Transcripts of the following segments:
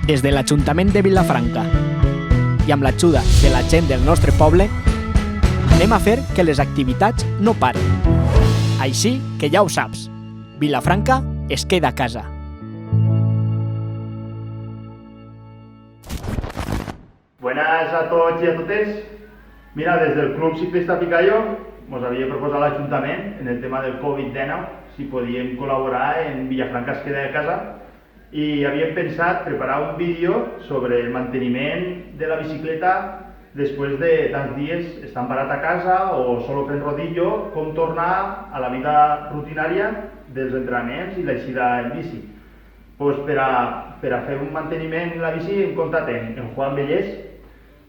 Des de l'Ajuntament de Vilafranca i amb l'ajuda de la gent del nostre poble, anem a fer que les activitats no paren. Així que ja ho saps, Vilafranca es queda a casa. Buenas a tots i a totes. Mira, des del Club Ciclista Picayo ens havia proposat l'Ajuntament en el tema del Covid-19 si podíem col·laborar en Vilafranca es queda a casa i havíem pensat preparar un vídeo sobre el manteniment de la bicicleta després de tants dies estant parat a casa o solo fent rodillo, com tornar a la vida rutinària dels entrenaments i l'eixida en bici. Pues per a fer un manteniment en la bici hem contactat amb Juan Bellés.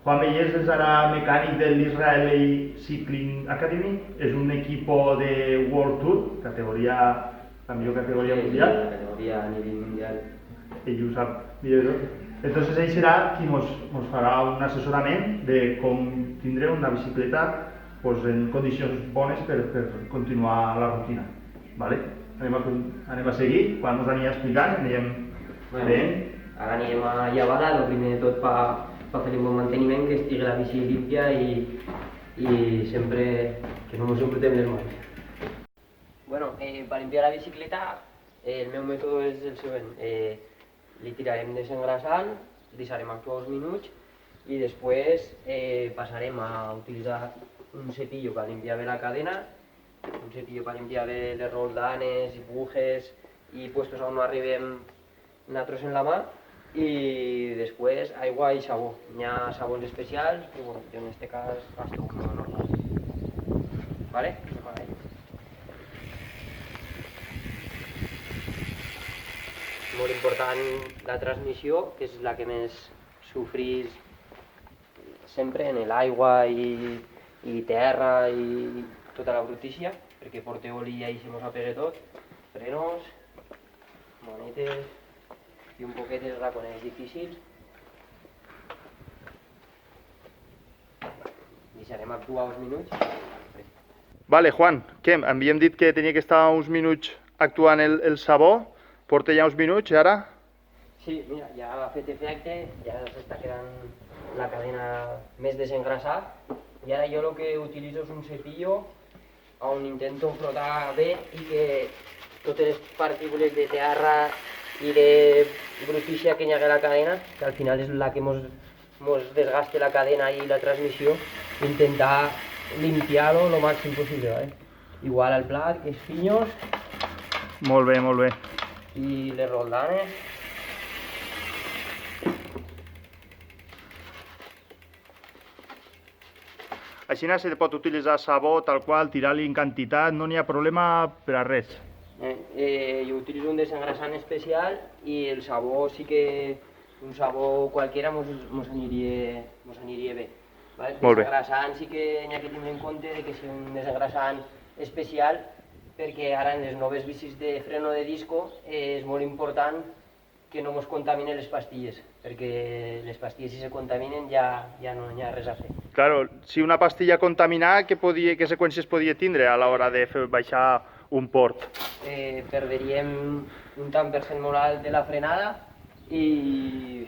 Juan Bellés és ara mecànic de l'Israeli Cycling Academy, és un equipo de World Tour, la millor categoria mundial. La categoria a nivell mundial. Ell ho sap millor. Entonces ell serà qui ens farà un assessorament de com tindre una bicicleta en condicions bones per continuar la rutina. Vale? Anem a seguir, quan ens anirà explicant, anirem veient. Ara anirem a llevar-la, el primer de tot per fer un bon manteniment, que estigui la bici límpia i sempre que no ens embrutem les mans. Bueno, per limpiar la bicicleta el meu mètode és el següent. Li tirarem desengrasant, deixarem actuar uns minuts i després passarem a utilitzar un cepillo per limpiar bé la cadena, un cepillo per limpiar bé les roldanes i pujes i puestos on no arribem nosaltres en la mà, i després aigua i sabó. Hi ha sabons especials, però bueno, jo en aquest cas gasto uno normal. Vale? Molt important la transmissió, que és la que més sofrís sempre en l'aigua i terra i tota la brutícia, perquè porta oli i se mos apegue tot, frenos, manetes i un poquet els raconets difícils. Deixarem actuar uns minuts. Vale, Juan, què? Havíem dit que tenia que estar uns minuts actuant el sabó. Porta ja uns minuts, ara? Sí, mira, ja ha fet efecte, ja s'està quedant la cadena més desengrasada i ara jo el que utilitzo és un cepillo on intento frotar bé i que totes les partícules de terra i de brutícia que hi ha a la cadena, que al final és la que mos desgasta la cadena i la transmissió, intentar limpiar-lo el màxim possible. Igual al plat, que és pinyos. Molt bé, molt bé. I les roldanes. Així se pot utilitzar sabó tal qual, tirar-li en quantitat, no n'hi ha problema per a res. Jo utilitzo un desengrasant especial i el sabó sí que un sabó qualsevol mos aniria bé. Molt bé. Desengrasant sí que n'hi ha que tenir en compte que sigui un desengrasant especial, perquè ara en les noves bicis de freno de disco és molt important que no ens contaminen les pastilles, perquè les pastilles si se contaminen ja no hi ha res a fer. Claro, si una pastilla contaminada, què seqüències podia tindre a l'hora de fer baixar un port? Perderíem un tant per cent molt alt de la frenada i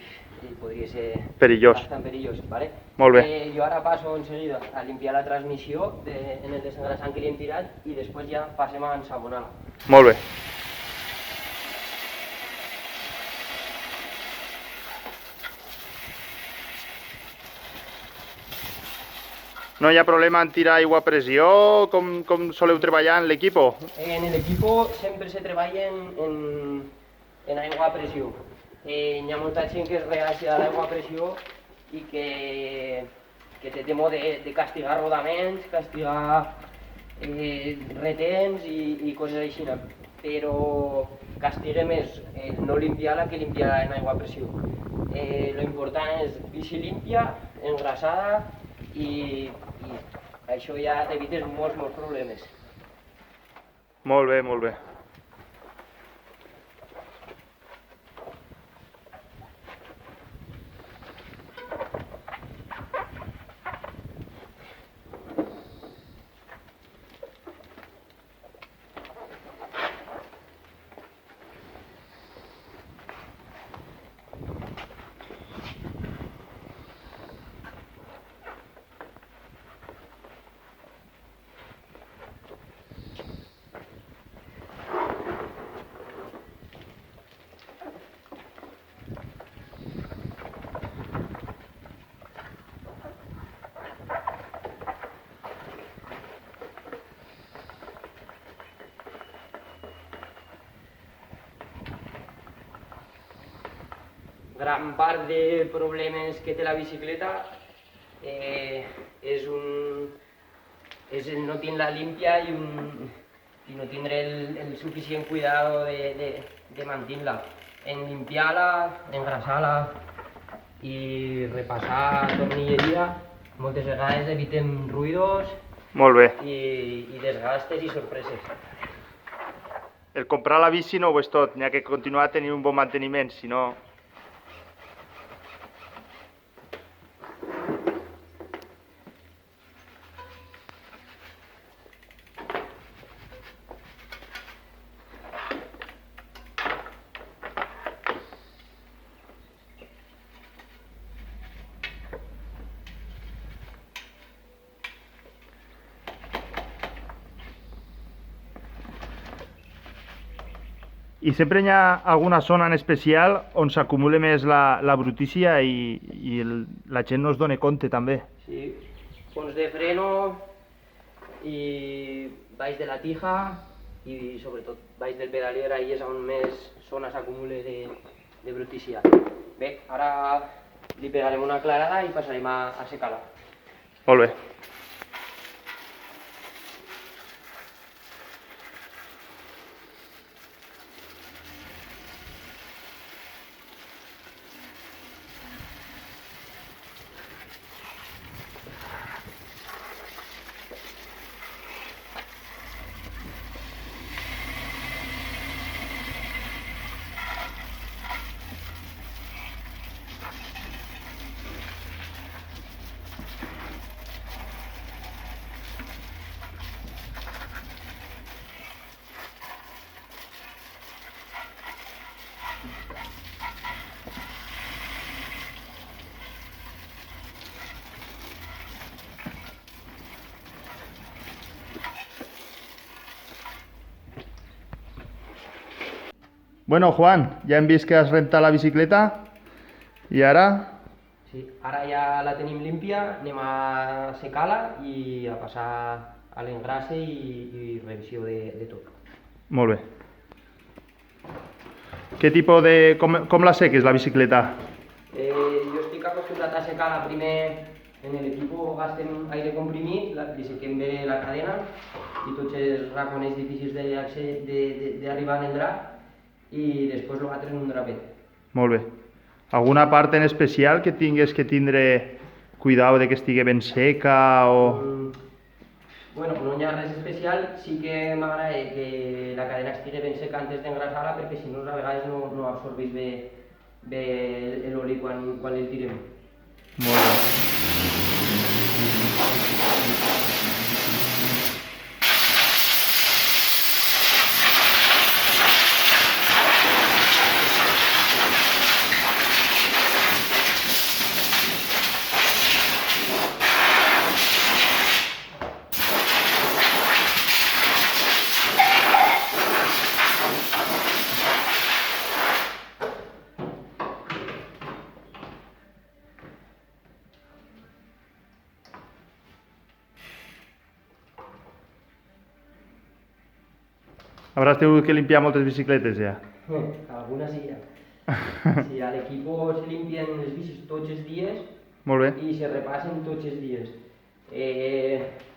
podria ser bastant perillós. Vale? Molt bé. Jo ara passo en seguida a limpiar la transmissió en el desengrasant que li hem tirat i després ja passem a ensabonar-la. Molt bé. No hi ha problema en tirar aigua a pressió? Com soleu treballar en l'equip? En l'equip sempre se treballa en aigua a pressió. Hi ha molta gent que és reàcia a l'aigua a pressió i que té temor de castigar rodaments, castigar retens i coses així, però castiga més no limpiar-la que limpiar en aigua a pressió. Lo important és bici límpia, engrasada i això ja t'evites molts problemes. Molt bé, molt bé. gran part de problemes que té la bicicleta és el no tenir la límpia i no tindre el suficient cuidado de mantenir-la. En limpiar-la, engrasar-la i repassar tornilleria, moltes vegades evitem ruïdos Molt bé. i desgastes i sorpreses. El comprar la bici no ho és tot, n'hi ha que continuar tenint un bon manteniment, si no... I sempre hi ha alguna zona en especial on s'acumula més la brutícia i la gent no es dona compte també. Sí, fons de freno i baix de la tija i sobretot baix del pedalier, ahí és on més zona s'acumula de brutícia. Bé, ara li pegarem una aclarada i passarem a secar-la. Molt bé. Bueno, Juan, ja hem vist que has rentat la bicicleta i ara... Sí, ara ja la tenim límpia, anem a secar-la i a passar a l'engrase i revisió de tot. Molt bé. Què tipus de... Com la seques, la bicicleta? Jo estic acostumbrat a secar-la primer en l'equip, gastem aire comprimit, li sequem bé la cadena i tots els raconers difícils d'arribar en el drap i després lo altre en un drapet. Molt bé. Alguna part en especial que tingues que tindre cuidado de que estigui ben seca o...? Bueno, no hi ha res especial, sí que m'agrada que la cadena estigui ben seca antes d'engrasar-la perquè si no a vegades no absorbís bé l'oli quan el tirem. Molt bé. Habràs tingut que limpiar moltes bicicletes ja. Algunes sí, ja. Sí, a l'equip se limpien les bicis tots els dies. Molt bé. I se repassen tots els dies.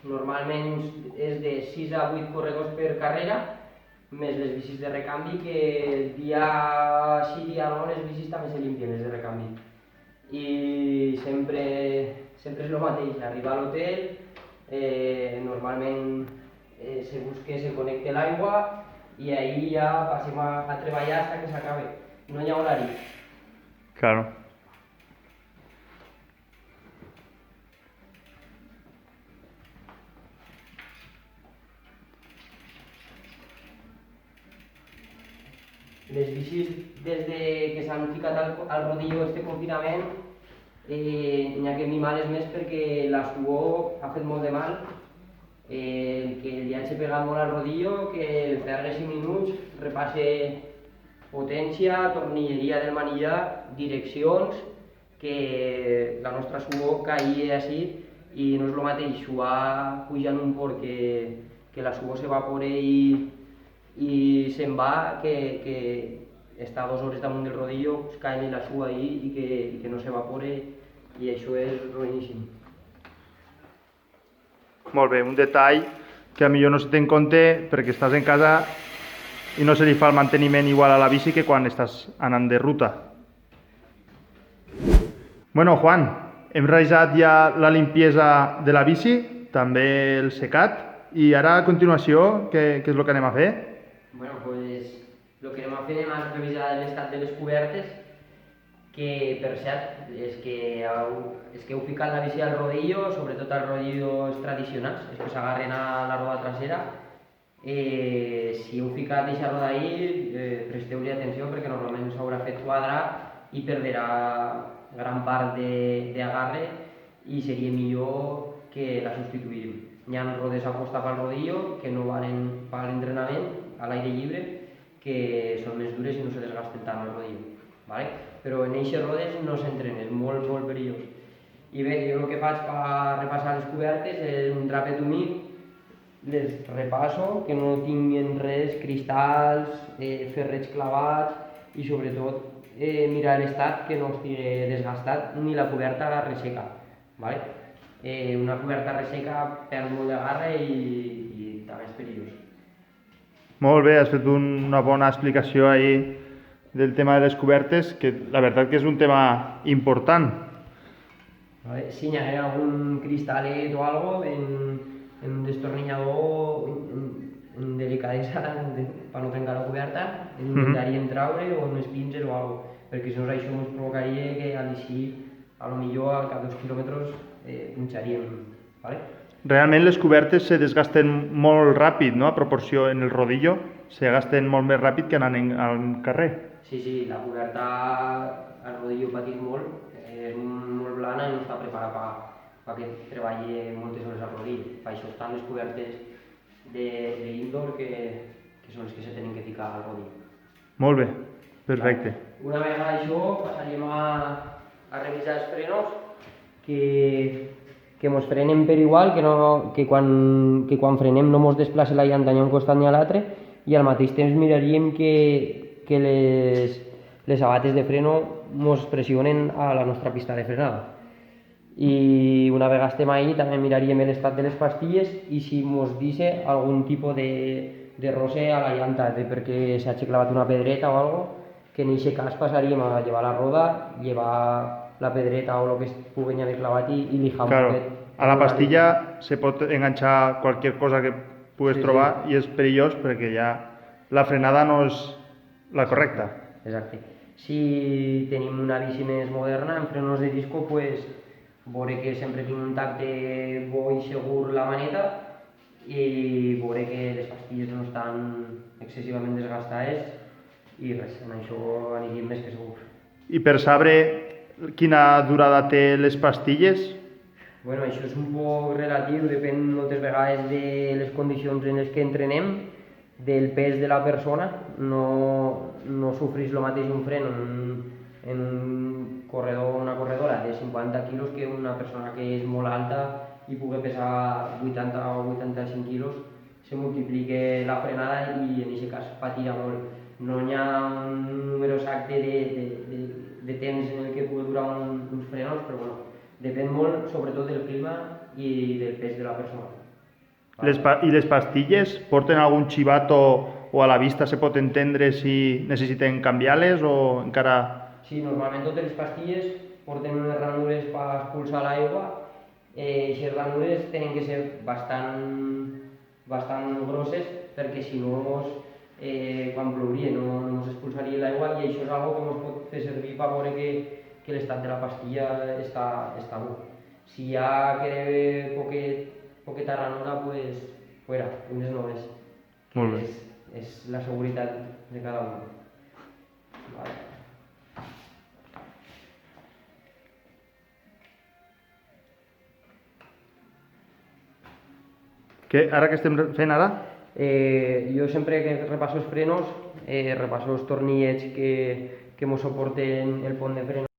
Normalment és de 6 a 8 corredors per carrera, més les bicis de recanvi, que el dia sí, dia no, les bicis també se limpien, les de recanvi. I sempre és el mateix, arribar a l'hotel, normalment se busca, se connecta l'aigua i ahir ja passem a treballar fins que s'acabi. No hi ha horari. Claro. Les bicis, des que s'han ficat al rodillo este confinament, n'hi ha que mimar-les més perquè la suor ha fet molt de mal. Que li hagi pegat molt al rodillo, que el fer 5 minuts, repasse potència, tornilleria del manillar, direccions, que la nostra suor caia així i no és el mateix suar pujant un port que la suor s'evapora i se'n va, que està 2 hores damunt del rodillo, pues, cae la sua ahí i que no s'evapore, i això és ruïníssim. Molt bé, un detall que a millor no se té en compte perquè estàs en casa i no se li fa el manteniment igual a la bici que quan estàs anant de ruta. Bueno, Juan, hem realitzat ja la limpiesa de la bici, també el secat, i ara a continuació, què és el que anem a fer? Bueno, pues el que anem a fer és revisar l'estat de les cobertes, que per cert és que heu ficat la bici al rodillo, sobretot als rodillos tradicionals, els que s'agarren a la roda trasera. Si heu ficat aquesta roda ahí, presteu-li atenció perquè normalment s'haurà fet quadrar i perdrà gran part d'agarre i seria millor que la substituïm. Hi ha rodes a costa pel rodillo que no valen per l'entrenament a l'aire lliure, que són més dures i no se desgasten tant el rodillo. Vale? Però en aquestes rodes no s'entrena, és molt perillós. I bé, jo el que faig per repassar les cobertes és un drapet humit, les repasso, que no tinguin res, cristalls, ferrets clavats i sobretot mirar l'estat que no estigui desgastat ni la coberta resseca. Vale? Una coberta resseca perd molt d'agarre i també és perillós. Molt bé, has fet una bona explicació ahí del tema de les cobertes, que la veritat que és un tema important. Vale? Si hi ha algun cristalet o algo en un destornillador en delicadesa per no trencar la coberta, intentaríem traure o unes pinces o algo, perquè si no això ens provocaria que així, a lo millor al cap d'2 quilòmetres punxaríem. Vale? Realment les cobertes se desgasten molt ràpid, no? A proporció en el rodillo, se gasten molt més ràpid que anant al carrer. Sí, la coberta al rodillo patit molt, és molt blana i no està preparada perquè treballi moltes hores al rodillo. Per això estan les cobertes d'indoor que són les que se tenen que ficar al rodillo. Molt bé, perfecte. Una vegada això passaríem a revisar els frenos, que mos frenem per igual, que quan frenem no mos desplaci la llanta ni a un costat ni a l'altre, i al mateix temps miraríem que les sabates de freno mos pressionen a la nostra pista de frenada. I una vegada estem ahí també miraríem l'estat de les pastilles i si mos dice algun tipus de roce a la llanta, perquè s'hagi clavat una pedreta o algo, que en aquest cas passaríem a llevar la roda, llevar la pedreta o el que es pugui haver clavat i lijar un poquet. A la pastilla se pot enganxar qualsevol cosa que pugues trobar i és perillós perquè ja la frenada no és la correcta. Exacte. Si tenim una bici més moderna, amb frenos de disco, pues, veuré que sempre tinc un tacte bo i segur la maneta i veuré que les pastilles no estan excessivament desgastades i res, en això aniríem més que segurs. I per saber quina durada té les pastilles? Bueno, això és un poc relatiu, depèn moltes vegades de les condicions en les que entrenem, del pes de la persona. No sofrís el mateix un fren en un corredor o una corredora de 50 quilos que una persona que és molt alta i pugui pesar 80 o 85 quilos, se multiplica la frenada i en aquest cas patirà molt. No hi ha un número exacte de temps en el que pugui durar uns frenos, però bueno, depèn molt sobretot del clima i del pes de la persona. I les pastilles porten algun xivato o a la vista se pot entendre si necessiten canviar-les o encara... Sí, normalment totes les pastilles porten unes ranures per expulsar l'aigua i aquestes ranures tenen que ser bastant grosses perquè si no quan plouria no ens expulsaria l'aigua i això és una que ens pot fer servir per veure que l'estat de la pastilla està bo. Si ja queda poqueta ranura, pues fuera, unes noves. Molt bé. És la seguretat de cada un. Vale. Ara què estem fent ara? Jo sempre que repasso els frenos, repasso els tornillets que mos soporten el pont de freno.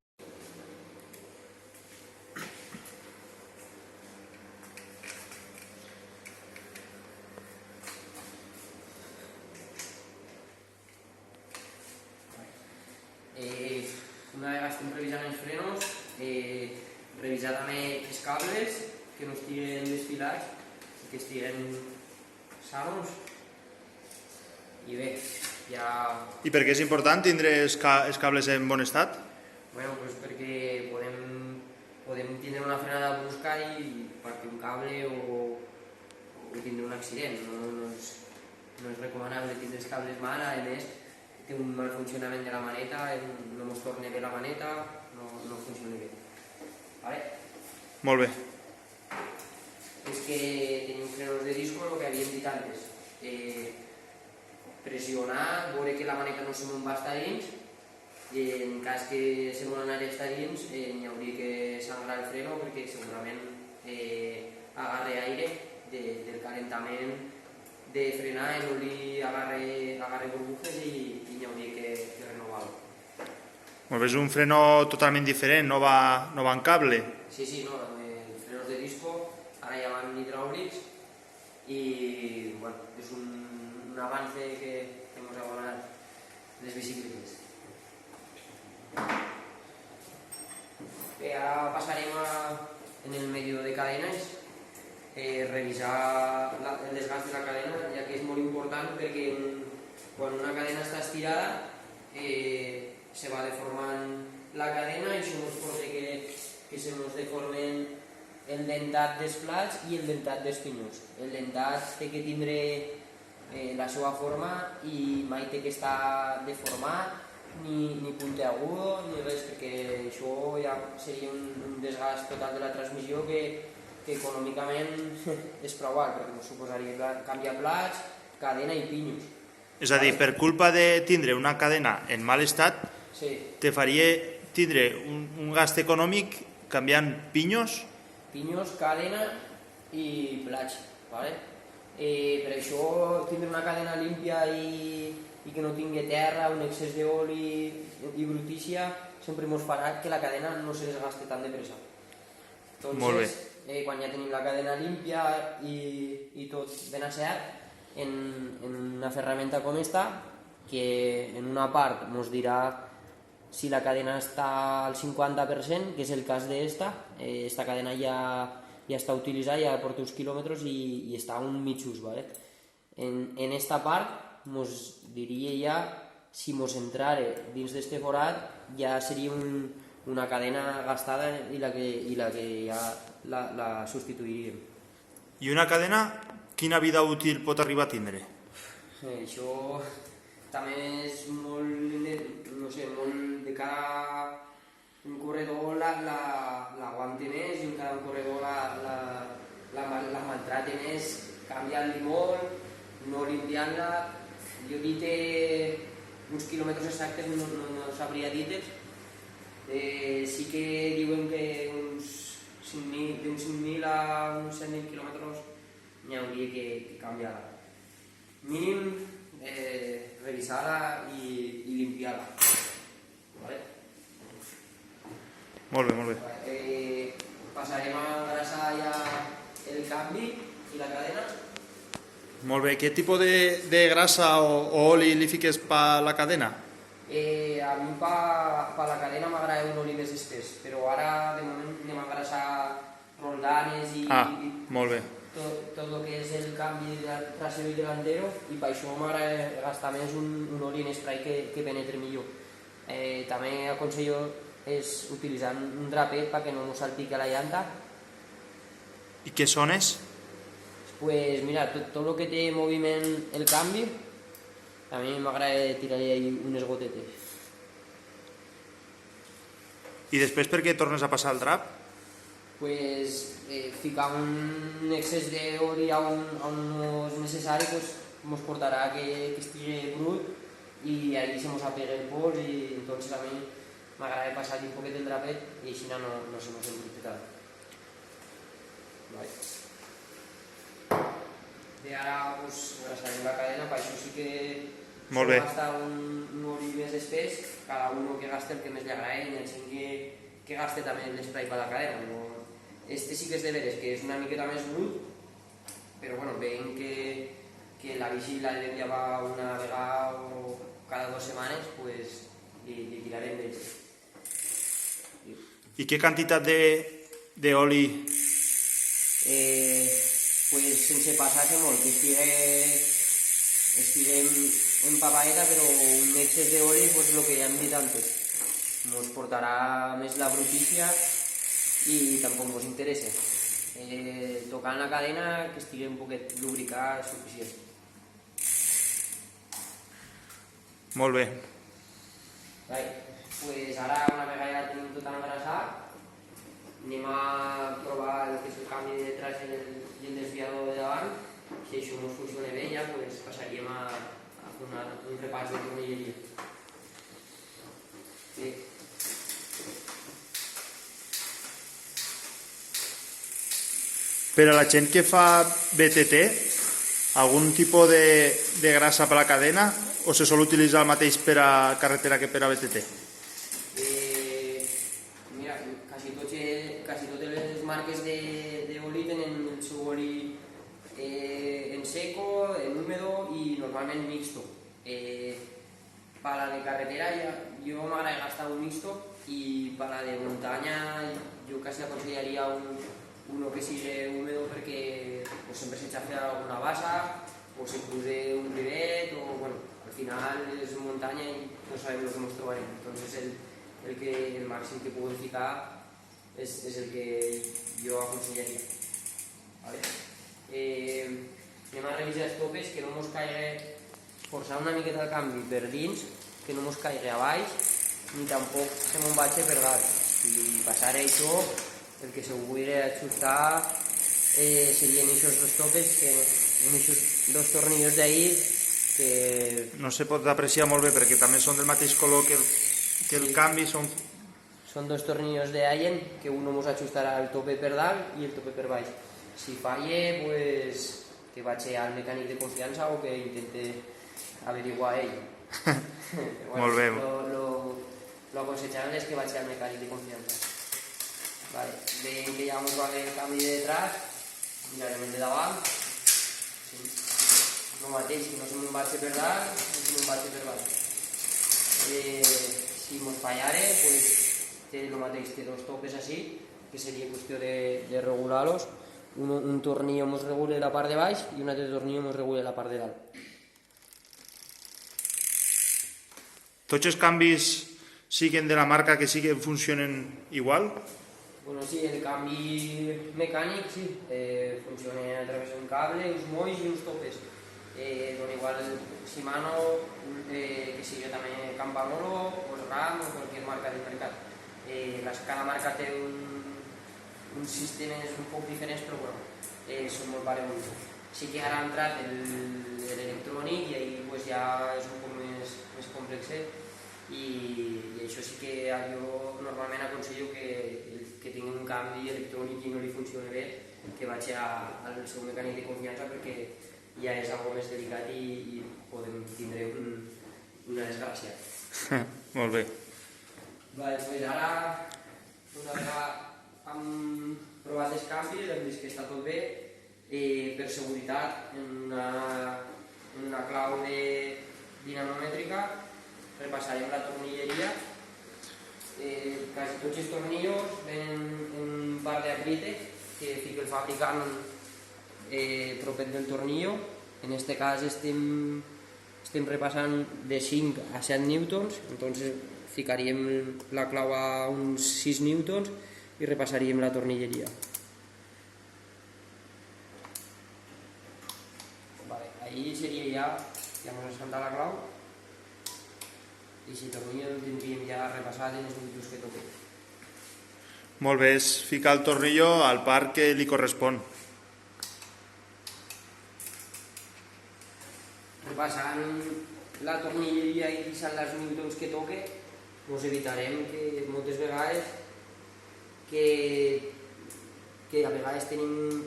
una vegada estem revisant els frenos, revisar també els cables, que no estiguen desfilats, que estiguen sanos. I bé, ja... I per què és important tindre els cables en bon estat? Bueno, pues perquè podem tindre una frenada brusca i partir un cable o tindre un accident. No és recomanable tindre els cables mal, a més té un mal funcionament de la maneta, no ens torna bé la maneta, no funciona bé. Vale? Molt bé. És que tenim frenos de disco, el que havíem dit antes. Pressionar, veure que la maneta no se me'n va estar dins, i en cas que se me'n anés a estar dins, n'hi hauria que sangrar el freno perquè segurament agarre aire del calentament de frenar, l'oli agarre burbujes i n'hi hauria que renovar-lo. Molt bé, és un freno totalment diferent, no va en cable. Sí, no, els frenos de disco ara ja van hidràulics i bueno, és un avance que ens ha donat les bicicletes. Bé, ara passarem en el medio de cadenes, revisar el desgast de la cadena, ja que és molt important perquè quan una cadena està estirada se va deformant la cadena i això ens porta que se ens deformen el dentat dels plats i el dentat dels pinyons. El dentat té que tindre la seva forma i mai té que estar deformat, ni puntiagudo, ni res, perquè això ja seria un desgast total de la transmissió que econòmicament és prou alt, perquè ens suposaria canviar plats, cadena i pinyos. És a dir, per culpa de tindre una cadena en mal estat, te faria tindre un gast econòmic canviant pinyos? Pinyos, cadena i plats, ¿vale? Per això tindre una cadena límpia i que no tingui terra, un excés d'oli i brutícia, sempre ens farà que la cadena no se desgaste tan de pressa. Molt bé. Quan ja tenim la cadena límpia i tot ben asseat, en una ferramenta com esta, que en una part ens dirà si la cadena està al 50%, que és el cas d'esta, esta cadena ja està utilitzada, ja porta uns quilòmetres i està a un mig ús. ¿Vale? En esta part ens diria ja si ens entrara dins d'este forat ja seria una cadena gastada i la que ja la substituiríem. I una cadena, quina vida útil pot arribar a tindre? Això també és molt, no sé, molt de cada un corredor l'aguanta més i en cada un corredor la maltrata més, canviant-li molt, no limpiant-la. Jo he dit uns quilòmetres exactes, no sabria dir-te'ls. Sí que diuen que d'uns 5.000 a uns 100.000 quilòmetres n'hi hauria que canviar-la. Mínim revisar-la i limpiar-la. Vale? Molt bé. Passarem a engrasar ja el canvi i la cadena. Molt bé. Què tipus de grasa o oli li fiques per la cadena? A mi per la cadena m'agrada un oli més espès, però ara de moment anem a engrasar roldanes i molt bé. Tot el que és el canvi trasero i delantero, i per això m'agrada gastar més un oli en spray que penetre millor. També aconsello utilitzar un drapet perquè no ens salpique la llanta. I què sones? Pues mira, tot el que té moviment el canvi, a mi m'agrada tirar-hi unes gotetes. I després per què tornes a passar el drap? Pues ficar un excés d'oli on no és necessari ens portarà que estigui brut i allí se ens apegue el pols i entonces a mi m'agrada passar un poquet el drapet i així no se ens embrute tant. I ara engrasarem la cadena, per això sí que molt bé. Gasta un oli més espès, cada un que gasta el que més li agrada i el gent que gasta també l'esprai per la cadena. Este sí que és de veres, que és una miqueta més brut, però bueno, veiem que la bici la hem llevar una vegada o cada 2 setmanes, pues li tirarem d'ells. I què quantitat d'oli? Pues sense passar-se molt, que estiguem en papadeta, però un excés d'oli, pues el que ja hem dit antes, ens portarà més la brutícia i tampoc ens interessa. Tocant la cadena, que estigui un poquet lubricat suficient. Molt bé. Pues ara, una vegada ja tenim tot engrasat, anem a provar el que és el canvi de traç i el desviador de davant. Si això no funciona bé, ja pues, passaríem a fer un repàs de tornilleria. Sí. Per a la gent que fa BTT, algun tipus de grassa per a la cadena o se sol utilitzar el mateix per a carretera que per a BTT? Mira, quasi totes les marques d'oli tenen el seu oli en seco, en húmedo i normalment mixto. Per la de carretera jo m'agrada gastar un mixto i per la de muntanya jo quasi aconsellaria uno que sigui húmedo perquè pues, sempre se xafa alguna bassa o se pose un rivet o bueno, al final és muntanya i no sabem el que ens trobarem. Entonces el màxim que puguem ficar és el que jo aconsellaria. Vale? Anem a revisar els topes, que no ens caigui, forçar una miqueta el canvi per dins, que no ens caigui a baix, ni tampoc se me'n vagi per dalt. Si passar això, el que se vulgui ajustar serien aquests dos topes, aquests dos tornillos d'ahir, que... No se pot apreciar molt bé perquè també són del mateix color que el canvi. Són dos tornillos de Allen que uno ens ajustarà el tope per dalt i el tope per baix. Si falle, pues, que vagi al mecànic de confiança o que intente averiguar ell. Bueno, molt bé. Lo aconsellable és que vagi al mecànic de confiança. Vale. Veiem que ja ens va haver el canvi de traç, mirarem el de davant. Sí. El mateix, si no se me'n vagi per dalt, no se me'n vagi per baix. Si ens fallare, pues, té el mateix, té dos topes així, que seria qüestió de regular-los. Un tornillo ens regula la part de baix i un altre tornillo ens regula la part de dalt. Tots els canvis siguen de la marca que siguen funcionen igual? Bueno, sí, el canvi mecànic sí, funciona a través d'un cable, uns molls i uns topes. Dona igual Shimano, que sigui també Campanolo, Osram o qualsevol marca del mercat. Cada marca té uns sistemes un poc diferents, però bueno, són molt pareguts. Sí que ara ha entrat l'electrònic i ahir pues, ja és un poc més complex i això sí que jo normalment aconsello que tingui un canvi electrònic i no li funcioni bé, que vagi al seu mecànic de confiança perquè ja és algo més delicat i podem tindre una desgràcia. Molt bé. Vale, pues ara, una vegada hem provat els canvis, hem vist que està tot bé, per seguretat en una clau dinamomètrica repassarem la tornilleria. Quasi tots els tornillos venen en un par d'apriete que fica el fabricant propet del tornillo. En este cas estem repassant de 5 a 7 newtons, entonces ficaríem la clau a uns 6 newtons i repassaríem la tornilleria. Vale, ahí seria ja hemos escantat la clau i si tornillo el tindríem ja repassat en els newtons que toquen. Molt bé, és ficar el tornillo al par que li correspon. Repassant la tornilleria i deixant els newtons que toque, doncs evitarem que moltes vegades que a vegades tenim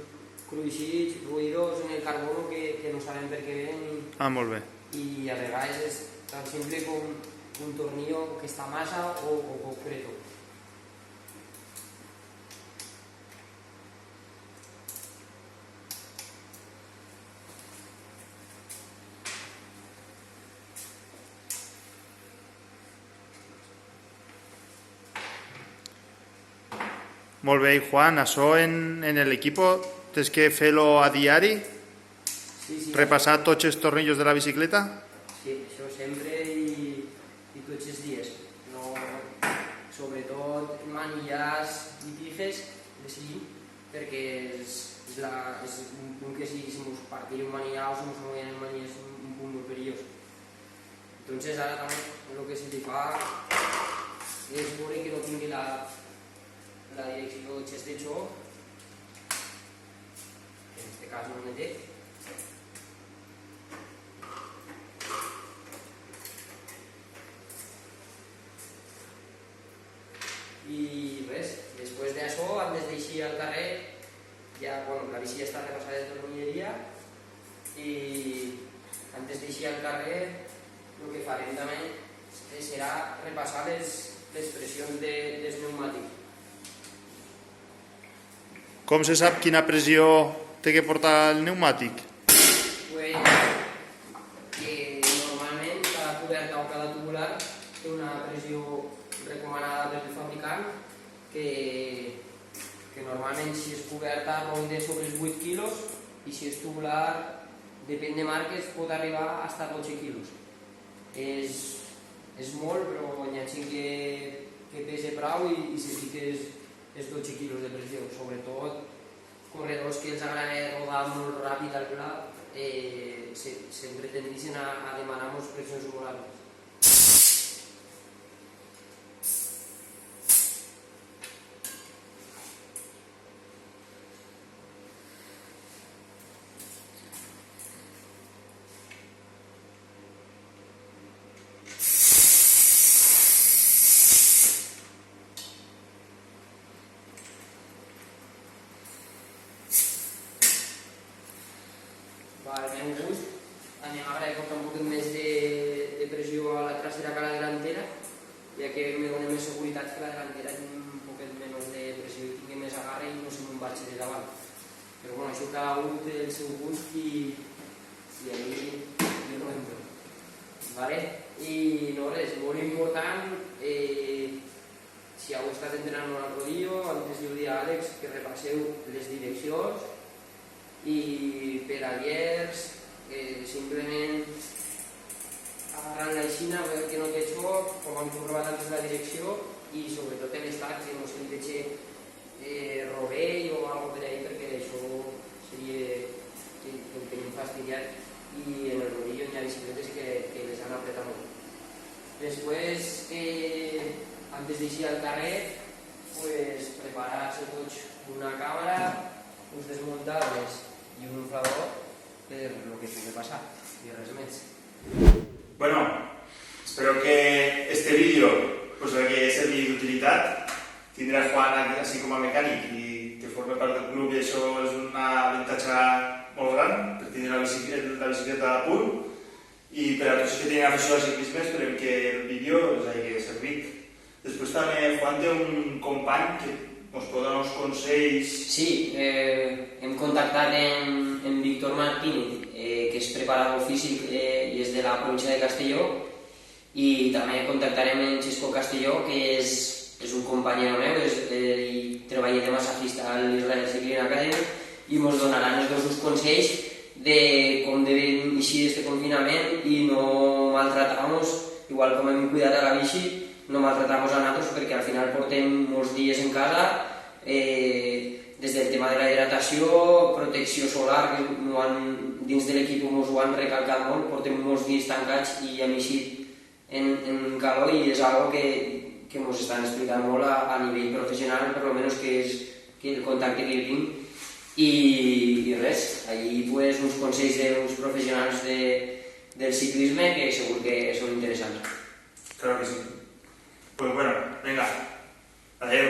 cruixits, ruïdos en el carbono que no sabem per què venen. Molt bé. I a vegades és tan simple com un tornillo que està massa o poc preto. Molt bé, Juan, això en l'equip tens que fer-lo a diari? Sí. Repassar tots els tornillos de la bicicleta? Sí, això sempre i tots els dies. No, sobretot manilles i tiges, perquè és un punt que si ens partir un manillar o si ens movien el manillar és un punt molt perillós. Entonces ara també el que se li fa és veure que no tingui la direcció xest de xoc, que en este cas no ne té. I res, després d'això, antes d'eixir al carrer, ja, la bici ja està repassada de tornilleria i antes d'eixir al carrer el que farem també serà repassar les pressions dels pneumàtics. Com se sap quina pressió té que portar el pneumàtic? Normalment cada coberta o cada tubular té una pressió recomanada pel fabricant que normalment si és coberta ronda sobre els 8 quilos i si és tubular, depèn de marques, pot arribar fins a 12 quilos. És molt, però hi ha gent que pesa prou i se fica els 12 quilos de pressió. Sobretot corredors que els agrada rodar molt ràpid al pla sempre tendeixen a demanar moltes pressions molt altes. Al meu gust, a mi m'agrada portar un poc més de pressió a la trasera que a la delantera, ja que me dona més seguretat que la delantera tingui un poc menys de pressió i tingui més agarre i no se me'n vagi de davant. Però bueno, això cada un té el seu gust i ahí jo no entro. I no res, molt important, si heu estat entrenant un altre dia, antes jo dia a Àlex que repasseu les direccions i pedaliers, simplement agarrant la eixina, veure que no té xoc, com hem comprovat antes la direcció i sobretot en l'estat que no se li deixi rovell o alguna cosa per ahí perquè això seria que el tenim fastidiat i en el rodillo hi ha bicicletes que les han apretat molt. Després, antes d'eixir al carrer, preparar-se tots una càmera, uns desmuntables i un inflador per el que pugui passar i res més. Bueno, espero que este vídeo os hagi servit d'utilitat. Tindrà Juan així com a mecànic i que forma part del club i això és un avantatge molt gran per tenir la bicicleta a punt i per a tots que tenen afició al ciclisme esperem que el vídeo us hagi servit. Després també Juan té un company que us pot donar uns consells. Sí, hem contactat amb Víctor Martínez, que és preparador físic i és de la província de Castelló, i també contactarem amb Xisco Castelló, que és un companyero meu, i treballa de massajista a l'Israel Cycling Academy, i ens donaran els dos consells de com devem eixir d'aquest confinament i no maltratar-nos, igual com hem cuidat a la bici, no maltratar-nos a nosaltres perquè al final portem molts dies en casa, des del tema de la hidratació, protecció solar, que dins de l'equip ens ho han recalcat molt, portem molts dies tancats i hem eixit en calor i és una cosa que ens estan explicant molt a nivell professional, per almenys que és el contacte que tinc. I res, allí uns consells d'uns professionals del ciclisme que segur que són interessants. Claro que sí. Pues bueno, venga, adeu.